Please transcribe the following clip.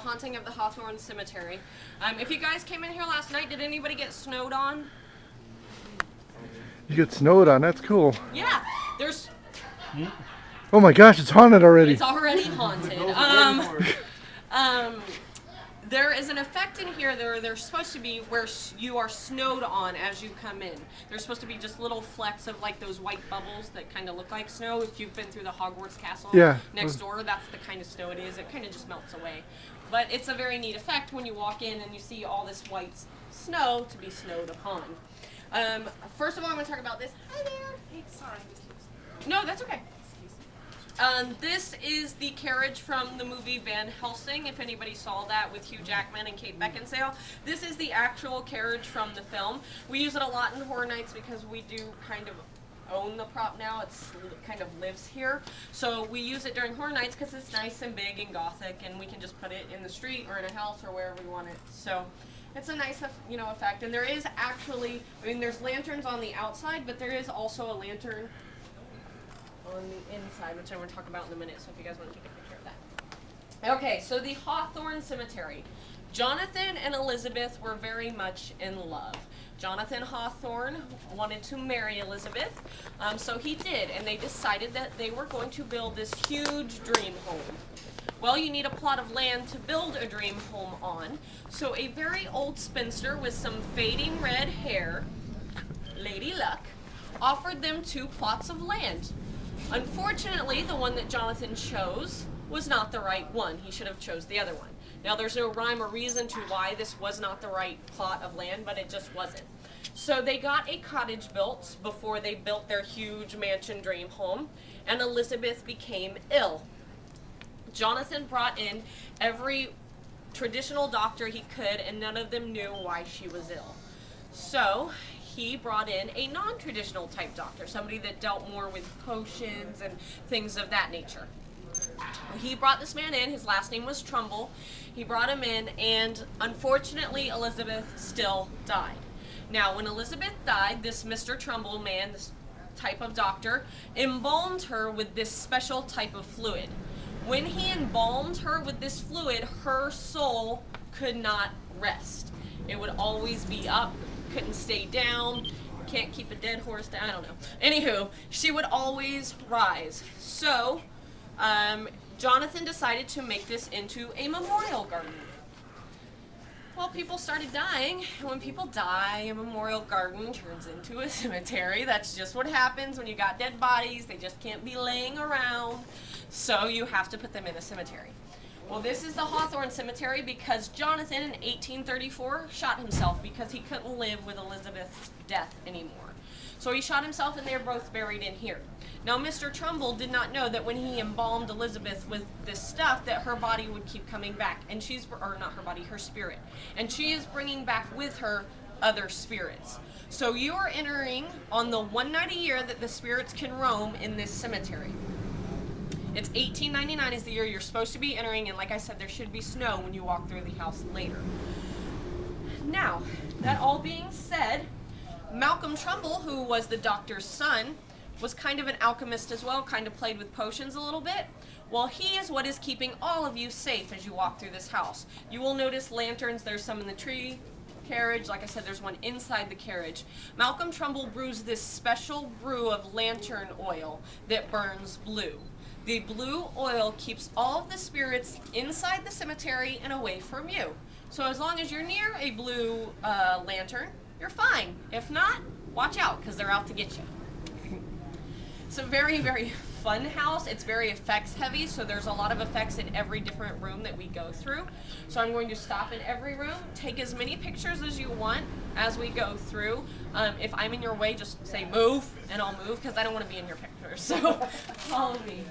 haunting of the Hawthorne Cemetery. If you guys came in here last night, did anybody get snowed on? You get snowed on, that's cool. Yeah, there's... Oh my gosh, it's haunted already. It's already haunted. There is an effect in here that there's supposed to be where you are snowed on as you come in. There's supposed to be just little flecks of like those white bubbles that kind of look like snow. If you've been through the Hogwarts castle next door, that's the kind of snow it is. It kind of just melts away. But it's a very neat effect when you walk in and you see all this white snow to be snowed upon. First of all, I'm going to talk about this. Hi there. Hey, sorry. No, that's okay. This is the carriage from the movie Van Helsing, if anybody saw that with Hugh Jackman and Kate Beckinsale. This is the actual carriage from the film. We use it a lot in Horror Nights because we do kind of own the prop now. It kind of lives here. So we use it during Horror Nights because it's nice and big and gothic, and we can just put it in the street or in a house or wherever we want it. So it's a nice, effect. And there is actually, there's lanterns on the outside, but there is also a lantern on the inside, which I'm going to talk about in a minute, so if you guys want to take a picture of that. Okay, so the Hawthorne Cemetery. Jonathan and Elizabeth were very much in love. Jonathan Hawthorne wanted to marry Elizabeth, so he did, and they decided that they were going to build this huge dream home. Well, you need a plot of land to build a dream home on, so a very old spinster with some fading red hair, Lady Luck, offered them 2 plots of land. Unfortunately, the one that Jonathan chose was not the right one. He should have chose the other one. Now, there's no rhyme or reason to why this was not the right plot of land, but it just wasn't. So they got a cottage built before they built their huge mansion dream home, and Elizabeth became ill. Jonathan brought in every traditional doctor he could, and none of them knew why she was ill. So he brought in a non-traditional type doctor, somebody that dealt more with potions and things of that nature. He brought this man in. His last name was Trumbull. He brought him in, and unfortunately, Elizabeth still died. Now, when Elizabeth died, this Mr. Trumbull man, this type of doctor, embalmed her with this special type of fluid. When he embalmed her with this fluid, her soul could not rest. It would always be up, couldn't stay down, can't keep a dead horse down, I don't know. Anywho, she would always rise. So, Jonathan decided to make this into a memorial garden. Well, people started dying, and when people die, a memorial garden turns into a cemetery. That's just what happens when you got dead bodies. They just can't be laying around, so you have to put them in a cemetery. Well, this is the Hawthorne Cemetery because Jonathan in 1834 shot himself because he couldn't live with Elizabeth's death anymore. So he shot himself, and they're both buried in here. Now, Mr. Trumbull did not know that when he embalmed Elizabeth with this stuff that her body would keep coming back, and her spirit. And she is bringing back with her other spirits. So you are entering on the one night a year that the spirits can roam in this cemetery. It's 1899 is the year you're supposed to be entering, and like I said, there should be snow when you walk through the house later. Now, that all being said, Malcolm Trumbull, who was the doctor's son, was kind of an alchemist as well, kind of played with potions a little bit. Well, he is what is keeping all of you safe as you walk through this house. You will notice lanterns. There's some in the tree carriage. Like I said, there's one inside the carriage. Malcolm Trumbull brews this special brew of lantern oil that burns blue. The blue oil keeps all of the spirits inside the cemetery and away from you. So as long as you're near a blue lantern, you're fine. If not, watch out, because they're out to get you. It's a very, very fun house. It's very effects heavy, so there's a lot of effects in every different room that we go through. So I'm going to stop in every room, take as many pictures as you want as we go through. If I'm in your way, just say move, and I'll move, because I don't want to be in your pictures. So follow me.